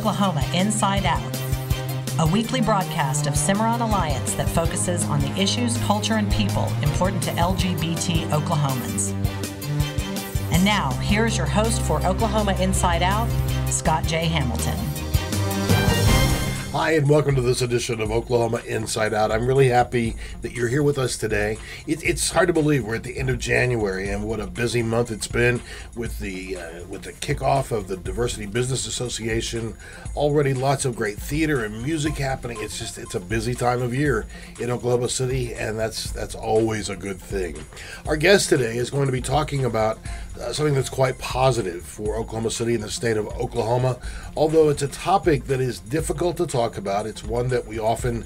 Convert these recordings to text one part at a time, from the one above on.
Oklahoma Inside Out, a weekly broadcast of Cimarron Alliance that focuses on the issues, culture, and people important to LGBT Oklahomans. And now, here's your host for Oklahoma Inside Out, Scott J. Hamilton. Hi, and welcome to this edition of Oklahoma Inside Out. I'm really happy that you're here with us today. It's hard to believe we're at the end of January, and what a busy month it's been with the kickoff of the Diversity Business Association. Already lots of great theater and music happening. It's a busy time of year in Oklahoma City, and that's always a good thing. Our guest today is going to be talking about something that's quite positive for Oklahoma City and the state of Oklahoma. Although it's a topic that is difficult to talk about, it's one that we often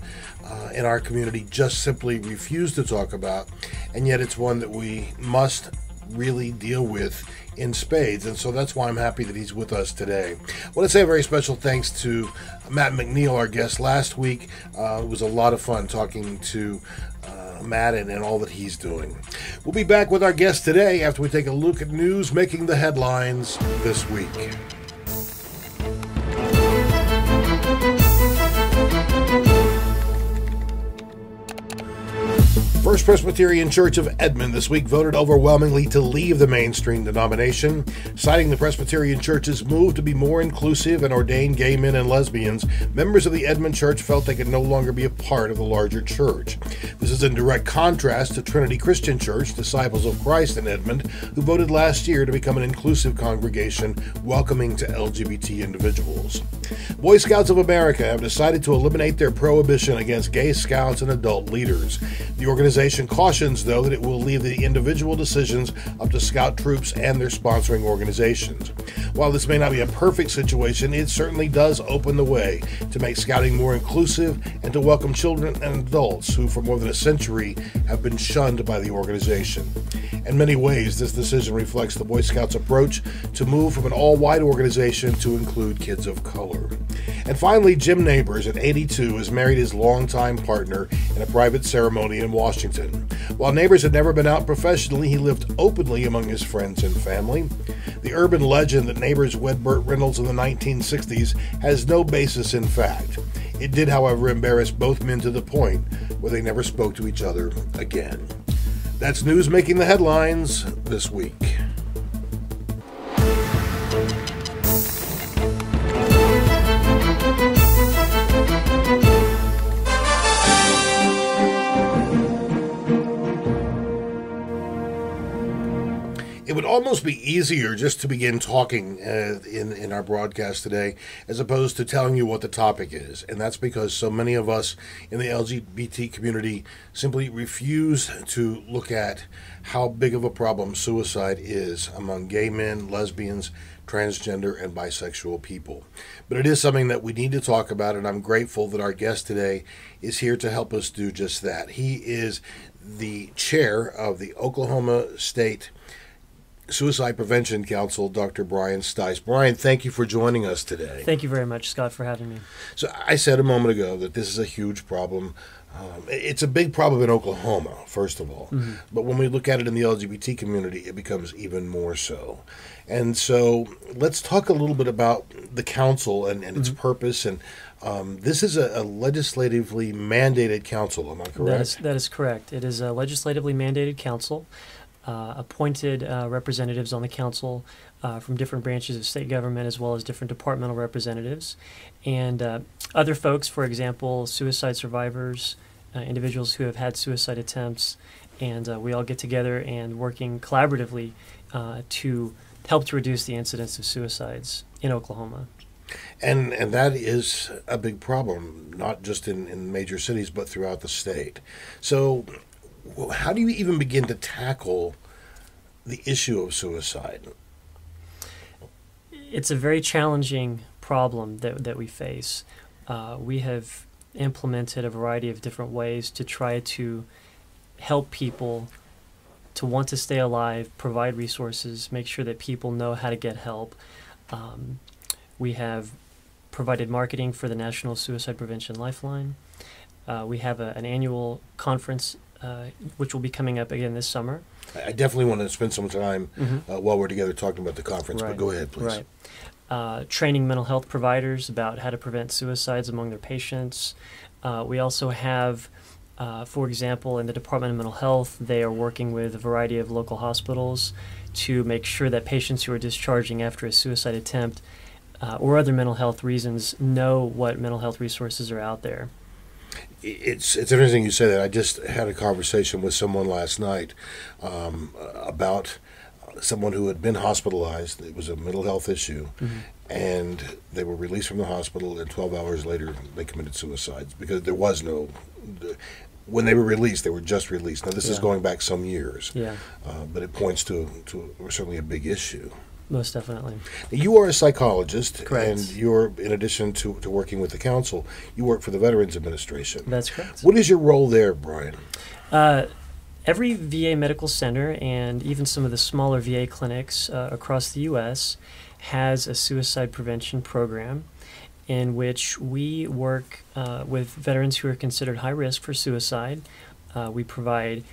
in our community just simply refuse to talk about, and yet it's one that we must really deal with in spades, and so that's why I'm happy that he's with us today. I want to say a very special thanks to Matt McNeil, our guest last week. It was a lot of fun talking to Matt and all that he's doing. We'll be back with our guest today after we take a look at news making the headlines this week. First Presbyterian Church of Edmond this week voted overwhelmingly to leave the mainstream denomination, citing the Presbyterian Church's move to be more inclusive and ordain gay men and lesbians. Members of the Edmond Church felt they could no longer be a part of the larger church. This is in direct contrast to Trinity Christian Church, Disciples of Christ in Edmond, who voted last year to become an inclusive congregation welcoming to LGBT individuals. Boy Scouts of America have decided to eliminate their prohibition against gay scouts and adult leaders. The organization cautions, though, that it will leave the individual decisions up to Scout troops and their sponsoring organizations. While this may not be a perfect situation, it certainly does open the way to make Scouting more inclusive and to welcome children and adults who for more than a century have been shunned by the organization. In many ways, this decision reflects the Boy Scouts' approach to move from an all-white organization to include kids of color. And finally, Jim Neighbors, at 82, has married his longtime partner in a private ceremony in Washington. While Neighbors had never been out professionally, he lived openly among his friends and family. The urban legend that Neighbors wed Burt Reynolds in the 1960s has no basis in fact. It did, however, embarrass both men to the point where they never spoke to each other again. That's news making the headlines this week. It would almost be easier just to begin talking in our broadcast today as opposed to telling you what the topic is. And that's because so many of us in the LGBT community simply refuse to look at how big of a problem suicide is among gay men, lesbians, transgender, and bisexual people. But it is something that we need to talk about, and I'm grateful that our guest today is here to help us do just that. He is the chair of the Oklahoma State Suicide Prevention Council, Dr. Bryan Stice. Bryan, thank you for joining us today. Thank you very much, Scott, for having me. So I said a moment ago that this is a huge problem. It's a big problem in Oklahoma, first of all. Mm-hmm. But when we look at it in the LGBT community, it becomes even more so. And so let's talk a little bit about the council and its purpose. And this is a legislatively mandated council, am I correct? That is correct. It is a legislatively mandated council. Appointed representatives on the council from different branches of state government as well as different departmental representatives. And other folks, for example, suicide survivors, individuals who have had suicide attempts, and we all get together and working collaboratively to help to reduce the incidence of suicides in Oklahoma. And that is a big problem, not just in major cities, but throughout the state. So how do you even begin to tackle the issue of suicide? It's a very challenging problem that we face. We have implemented a variety of different ways to try to help people to want to stay alive, provide resources, make sure that people know how to get help. We have provided marketing for the National Suicide Prevention Lifeline. We have an annual conference which will be coming up again this summer. I definitely want to spend some time while we're together talking about the conference, but go ahead, please. Right. training mental health providers about how to prevent suicides among their patients. We also have, for example, in the Department of Mental Health, they are working with a variety of local hospitals to make sure that patients who are discharging after a suicide attempt or other mental health reasons know what mental health resources are out there. It's interesting you say that. I just had a conversation with someone last night about someone who had been hospitalized. It was a mental health issue, and they were released from the hospital, and 12 hours later they committed suicide because there was no... When they were released, they were just released. Now, this is going back some years, but it points to certainly a big issue. Most definitely. You are a psychologist, correct. And you're, in addition to working with the council, you work for the Veterans Administration. That's correct. What is your role there, Bryan? Every VA medical center and even some of the smaller VA clinics across the U.S. has a suicide prevention program in which we work with veterans who are considered high risk for suicide. We provide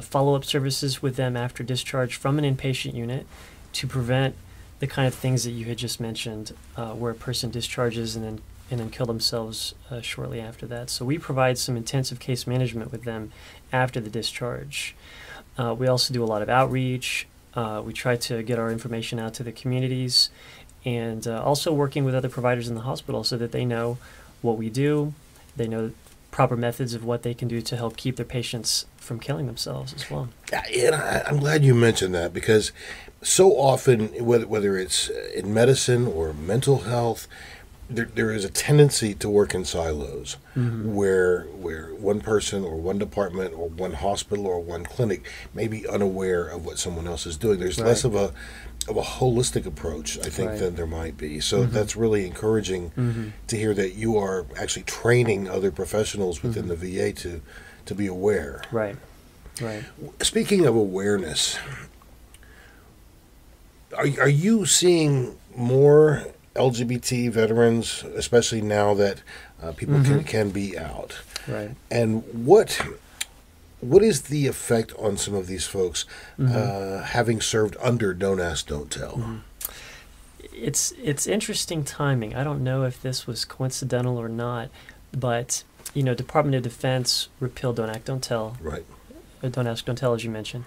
follow-up services with them after discharge from an inpatient unit to prevent the kind of things that you had just mentioned, where a person discharges and then kill themselves shortly after that. So we provide some intensive case management with them after the discharge. We also do a lot of outreach. We try to get our information out to the communities, and also working with other providers in the hospital so that they know what we do, they know proper methods of what they can do to help keep their patients from killing themselves as well. And I'm glad you mentioned that, because so often, whether it's in medicine or mental health, there is a tendency to work in silos, where one person or one department or one hospital or one clinic may be unaware of what someone else is doing. There's less of a holistic approach, I think, than there might be. So that's really encouraging to hear that you are actually training other professionals within the VA to be aware. Right. Speaking of awareness, are you seeing more LGBT veterans, especially now that people can be out? Right. And what is the effect on some of these folks having served under Don't Ask, Don't Tell? It's interesting timing. I don't know if this was coincidental or not, but Department of Defense repealed Don't Act, Don't Tell. Right. Don't Ask, Don't Tell, as you mentioned,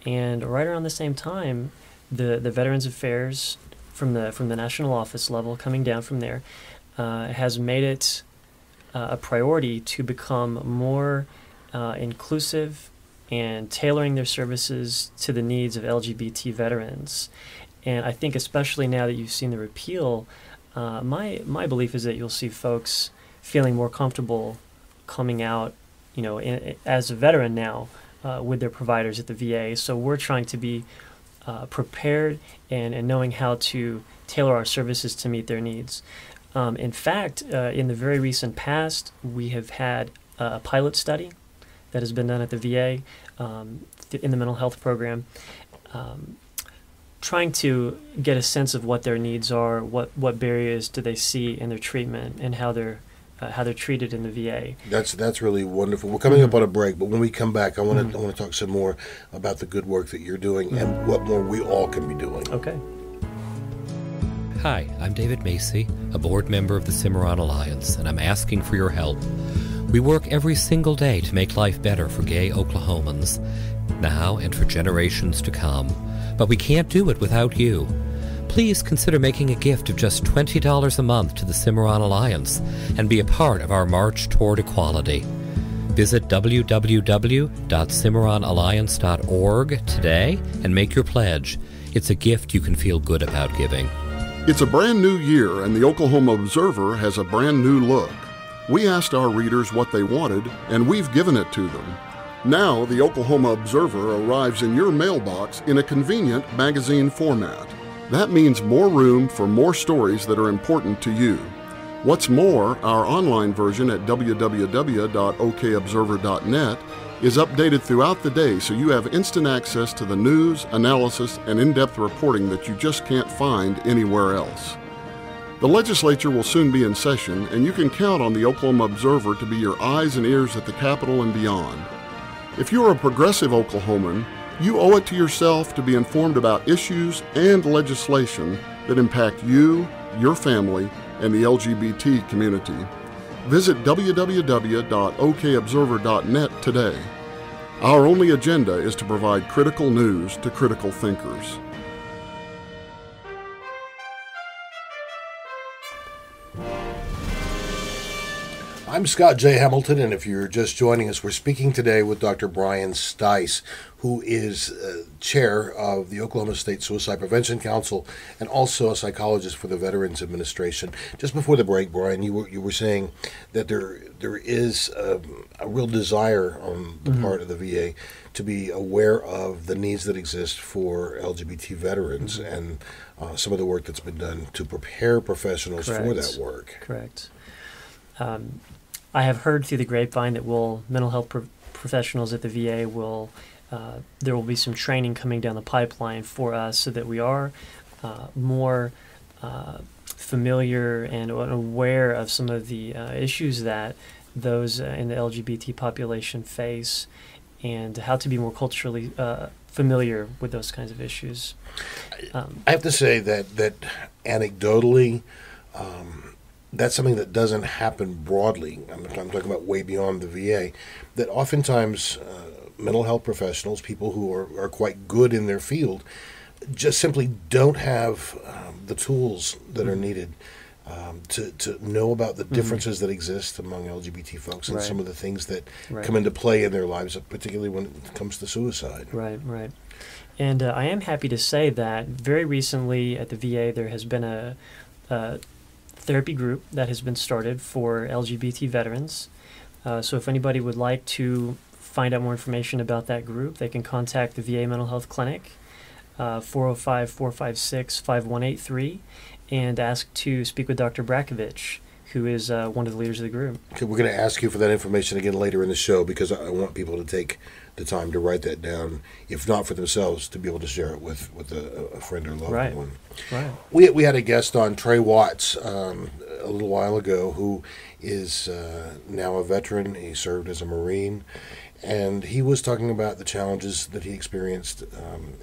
and right around the same time, the Veterans Affairs from the national office level, coming down from there, has made it a priority to become more inclusive and tailoring their services to the needs of LGBT veterans. And I think especially now that you've seen the repeal, my belief is that you'll see folks feeling more comfortable coming out, as a veteran now with their providers at the VA. So we're trying to be prepared and knowing how to tailor our services to meet their needs. In fact, in the very recent past, we have had a pilot study that has been done at the VA in the mental health program, trying to get a sense of what their needs are, what barriers do they see in their treatment, and how they're treated in the VA. That's really wonderful. We're coming up on a break, but when we come back, I want to talk some more about the good work that you're doing and what more we all can be doing. Okay. Hi, I'm David Macy, a board member of the Cimarron Alliance, and I'm asking for your help. We work every single day to make life better for gay Oklahomans, now and for generations to come. But we can't do it without you. Please consider making a gift of just $20 a month to the Cimarron Alliance and be a part of our march toward equality. Visit www.cimarronalliance.org today and make your pledge. It's a gift you can feel good about giving. It's a brand new year, and the Oklahoma Observer has a brand new look. We asked our readers what they wanted, and we've given it to them. Now, the Oklahoma Observer arrives in your mailbox in a convenient magazine format. That means more room for more stories that are important to you. What's more, our online version at www.okobserver.net is updated throughout the day, so you have instant access to the news, analysis, and in-depth reporting that you just can't find anywhere else. The legislature will soon be in session, and you can count on the Oklahoma Observer to be your eyes and ears at the Capitol and beyond. If you're a progressive Oklahoman, you owe it to yourself to be informed about issues and legislation that impact you your family, and the LGBT community. Visit www.okobserver.net today. Our only agenda is to provide critical news to critical thinkers. I'm Scott J. Hamilton, and if you're just joining us, we're speaking today with Dr. Bryan Stice, who is chair of the Oklahoma State Suicide Prevention Council and also a psychologist for the Veterans Administration. Just before the break, Bryan, you were saying that there is a real desire on the part of the VA to be aware of the needs that exist for LGBT veterans and some of the work that's been done to prepare professionals for that work. Correct. I have heard through the grapevine that mental health professionals at the VA there will be some training coming down the pipeline for us so that we are more familiar and aware of some of the issues that those in the LGBT population face and how to be more culturally familiar with those kinds of issues. I have to say that anecdotally, that's something that doesn't happen broadly. I'm talking about way beyond the VA, that oftentimes mental health professionals, people who are quite good in their field, just simply don't have the tools that are needed to know about the differences that exist among LGBT folks and some of the things that come into play in their lives, particularly when it comes to suicide. Right. And I am happy to say that very recently at the VA there has been a therapy group that has been started for LGBT veterans. So if anybody would like to find out more information about that group, they can contact the VA Mental Health Clinic, 405-456-5183, and ask to speak with Dr. Brakovich, who is one of the leaders of the group. Okay, we're going to ask you for that information again later in the show because I want people to take the time to write that down, if not for themselves, to be able to share it with a friend or loved one. Right. We had a guest on, Trey Watts, a little while ago, who is now a veteran. He served as a Marine, and he was talking about the challenges that he experienced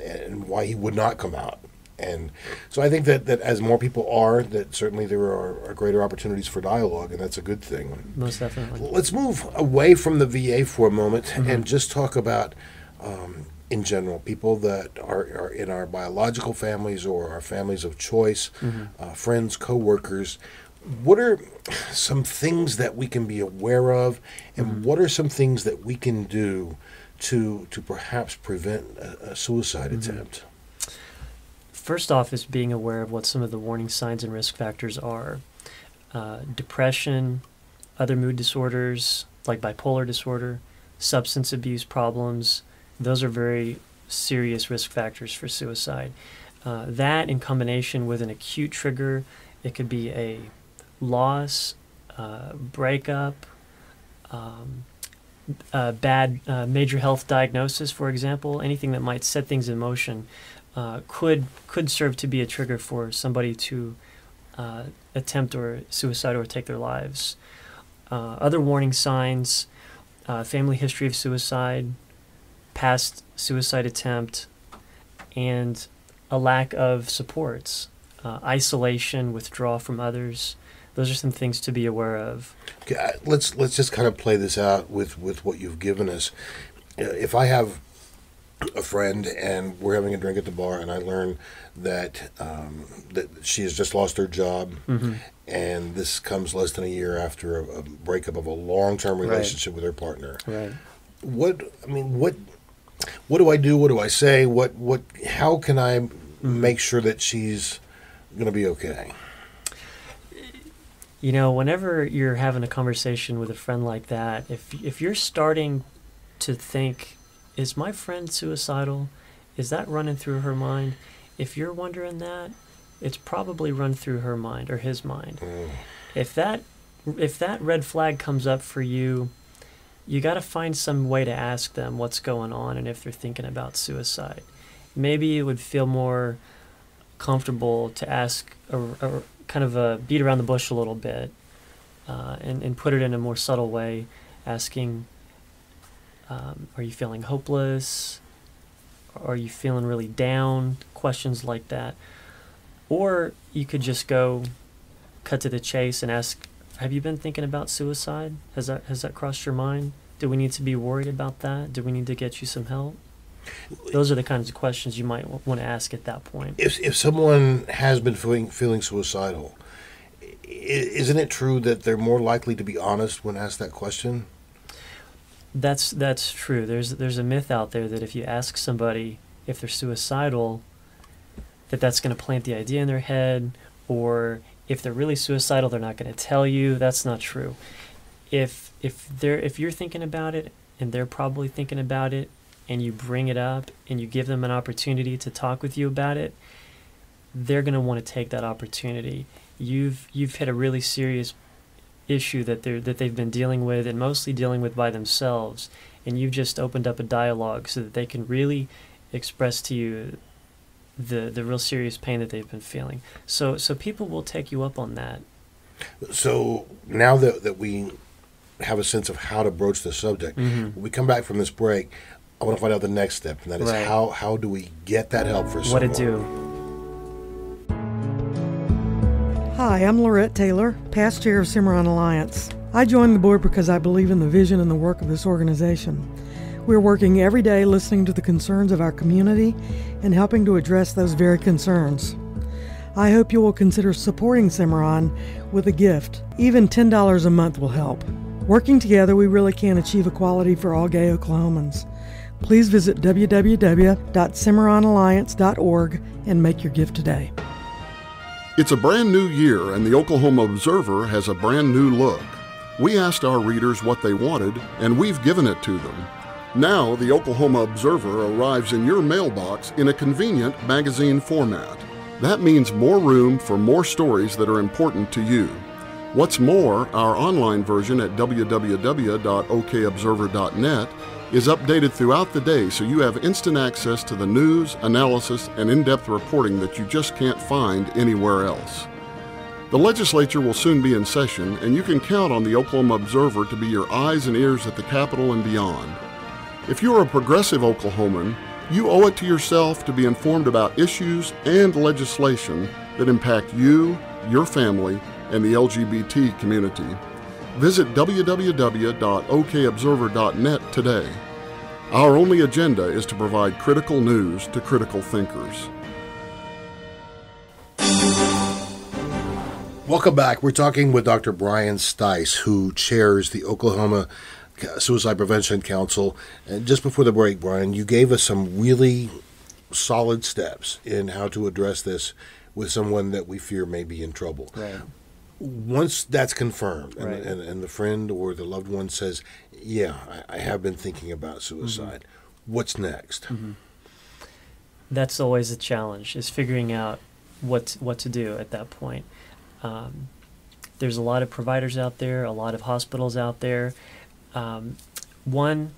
and why he would not come out. And so I think that as more people are, that certainly there are greater opportunities for dialogue, and that's a good thing. Most definitely. Let's move away from the VA for a moment and just talk about, in general, people that are in our biological families or our families of choice, friends, co-workers. What are some things that we can be aware of, and what are some things that we can do to perhaps prevent a suicide attempt? First off is being aware of what some of the warning signs and risk factors are. Depression, other mood disorders like bipolar disorder, substance abuse problems, those are very serious risk factors for suicide. That in combination with an acute trigger, it could be a loss, breakup, bad major health diagnosis, for example, anything that might set things in motion could serve to be a trigger for somebody to attempt or suicide or take their lives. Other warning signs, family history of suicide, past suicide attempt, and a lack of supports, isolation, withdrawal from others. Those are some things to be aware of. Okay, let's just kind of play this out with what you've given us. If I have a friend and we're having a drink at the bar and I learn that that she has just lost her job, and this comes less than a year after a breakup of a long-term relationship with her partner. Right. What do I do? What do I say? How can I make sure that she's going to be okay? You know, whenever you're having a conversation with a friend like that, if you're starting to think, is my friend suicidal? Is that running through her mind? If you're wondering that, it's probably run through her mind or his mind. If that red flag comes up for you, you got to find some way to ask them what's going on and if they're thinking about suicide. Maybe it would feel more comfortable to ask a kind of a beat around the bush a little bit and put it in a more subtle way, asking, are you feeling hopeless? Are you feeling really down? Questions like that. Or you could just go cut to the chase and ask, have you been thinking about suicide? Has that crossed your mind? Do we need to be worried about that? Do we need to get you some help? Those are the kinds of questions you might want to ask at that point. If someone has been feeling suicidal, isn't it true that they're more likely to be honest when asked that question? That's true. There's a myth out there that if you ask somebody if they're suicidal, that's going to plant the idea in their head, or if they're really suicidal, they're not going to tell you. That's not true. If you're thinking about it and they're probably thinking about it, and you bring it up and you give them an opportunity to talk with you about it, they're going to want to take that opportunity. You've hit a really serious issue that they've been dealing with, and mostly dealing with by themselves, and you've just opened up a dialogue so that they can really express to you the real serious pain that they've been feeling. So people will take you up on that. So now that we have a sense of how to broach the subject, when we come back from this break, I want to find out the next step, and that is how do we get that help for someone? What to do. Hi, I'm Lorette Taylor, past chair of Cimarron Alliance. I joined the board because I believe in the vision and the work of this organization. We're working every day listening to the concerns of our community and helping to address those very concerns. I hope you will consider supporting Cimarron with a gift. Even $10 a month will help. Working together, we really can achieve equality for all gay Oklahomans. Please visit www.cimarronalliance.org and make your gift today. It's a brand new year, and the Oklahoma Observer has a brand new look. We asked our readers what they wanted, and we've given it to them. Now, the Oklahoma Observer arrives in your mailbox in a convenient magazine format. That means more room for more stories that are important to you. What's more, our online version at www.okobserver.net is updated throughout the day, so you have instant access to the news, analysis, and in-depth reporting that you just can't find anywhere else. The legislature will soon be in session, and you can count on the Oklahoma Observer to be your eyes and ears at the Capitol and beyond. If you are a progressive Oklahoman, you owe it to yourself to be informed about issues and legislation that impact you, your family, and the LGBT community. Visit www.okobserver.net today. Our only agenda is to provide critical news to critical thinkers. Welcome back. We're talking with Dr. Bryan Stice, who chairs the Oklahoma Suicide Prevention Council. And just before the break, Bryan, you gave us some really solid steps in how to address this with someone that we fear may be in trouble. Right. Once that's confirmed, Right. and the friend or the loved one says, yeah, I have been thinking about suicide, what's next? That's always a challenge, is figuring out what to do at that point. There's a lot of providers out there, a lot of hospitals out there. One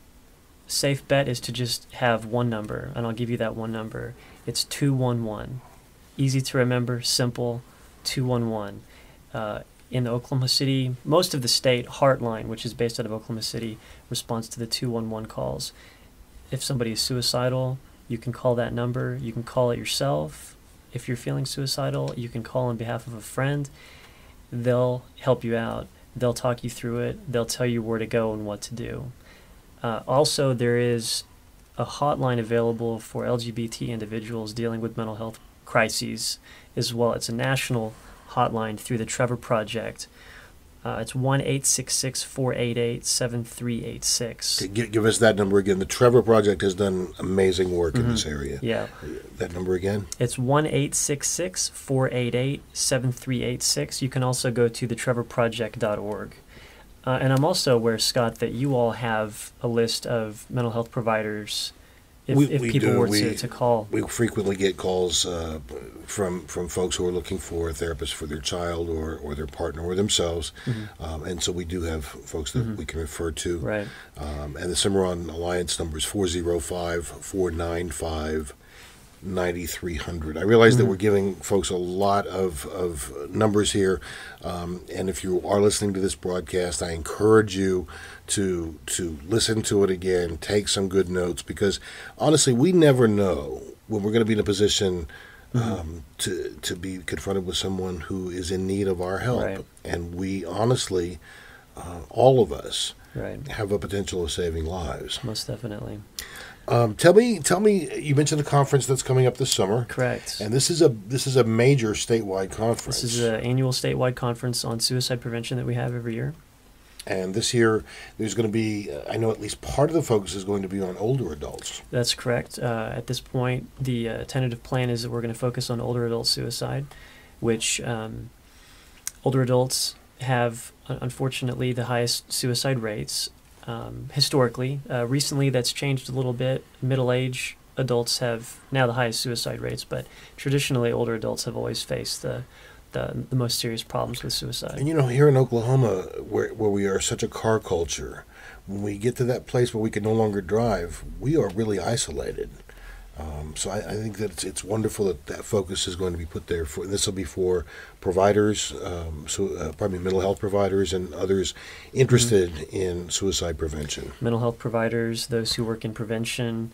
safe bet is to just have one number, and I'll give you that one number. It's 211. Easy to remember, simple, 211. In the Oklahoma City, most of the state, Heartline, which is based out of Oklahoma City, responds to the 211 calls. If somebody is suicidal, you can call that number. You can call it yourself. If you're feeling suicidal, you can call on behalf of a friend. They'll help you out. They'll talk you through it. They'll tell you where to go and what to do. Also, there is a hotline available for LGBT individuals dealing with mental health crises as well. It's a national hotline through the Trevor Project. It's 1-866-488-7386. Give us that number again. The Trevor Project has done amazing work in this area. Yeah. That number again? It's 1-866-488-7386. You can also go to thetrevorproject.org. And I'm also aware, Scott, that you all have a list of mental health providers if people were to call. We frequently get calls from folks who are looking for a therapist for their child or their partner or themselves. And so we do have folks that we can refer to. Right. And the Cimarron Alliance number is 405-495-9300. I realize that we're giving folks a lot of numbers here. And if you are listening to this broadcast, I encourage you to listen to it again, take some good notes, because honestly, we never know when we're going to be in a position to be confronted with someone who is in need of our help. Right. And we honestly, all of us, Right. have a potential of saving lives. Most definitely. Tell me. You mentioned a conference that's coming up this summer. Correct. And this is a major statewide conference. This is an annual statewide conference on suicide prevention that we have every year. And this year, there's going to be, I know at least part of the focus is going to be on older adults. That's correct. At this point, the tentative plan is that we're going to focus on older adult suicide, which older adults have, unfortunately, the highest suicide rates historically. Recently, that's changed a little bit. Middle-aged adults have now the highest suicide rates, but traditionally, older adults have always faced the most serious problems with suicide. And here in Oklahoma, where we are such a car culture, when we get to that place where we can no longer drive, we are really isolated. So I think that it's wonderful that focus is going to be put there. This will be for providers, mental health providers and others interested in suicide prevention. Mental health providers, those who work in prevention,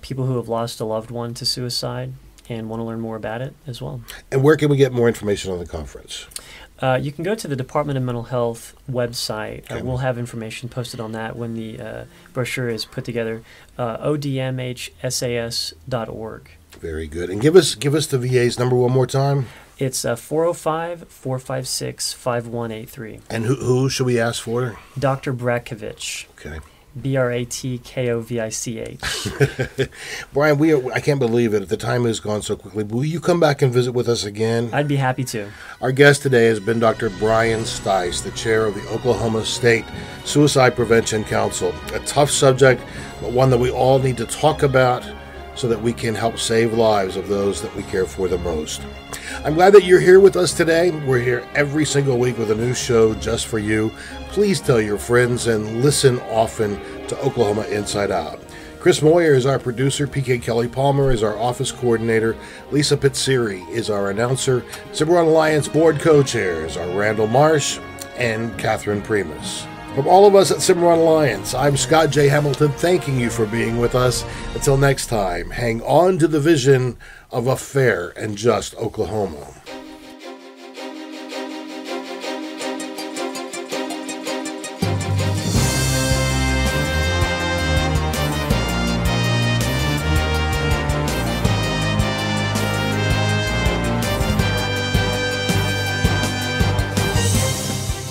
people who have lost a loved one to suicide and want to learn more about it as well. And where can we get more information on the conference? You can go to the Department of Mental Health website. Okay. We'll have information posted on that when the brochure is put together. odmhsas.org. Very good. And give us the VA's number one more time. It's 405-456-5183. And who should we ask for? Dr. Brakovich. Okay. Bratkovich. Bryan, I can't believe it. The time has gone so quickly. Will you come back and visit with us again? I'd be happy to. Our guest today has been Dr. Bryan Stice, the chair of the Oklahoma State Suicide Prevention Council. A tough subject, but one that we all need to talk about so that we can help save lives of those that we care for the most. I'm glad that you're here with us today. We're here every single week with a new show just for you. Please tell your friends and listen often to Oklahoma Inside Out. Chris Moyer is our producer. PK Kelly Palmer is our office coordinator. Lisa Pizzeri is our announcer. Cimarron Alliance board co-chairs are Randall Marsh and Catherine Primus. From all of us at Cimarron Alliance, I'm Scott J. Hamilton, thanking you for being with us. Until next time, hang on to the vision of a fair and just Oklahoma.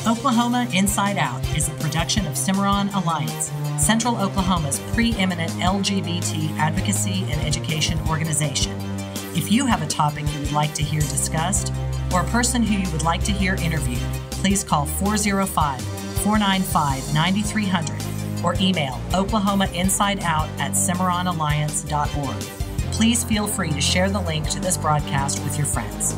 Oklahoma Inside Out is a production of Cimarron Alliance, Central Oklahoma's preeminent LGBT advocacy and education organization. If you have a topic you would like to hear discussed or a person who you would like to hear interviewed, please call 405-495-9300 or email oklahomainsideout@cimarronalliance.org. Please feel free to share the link to this broadcast with your friends.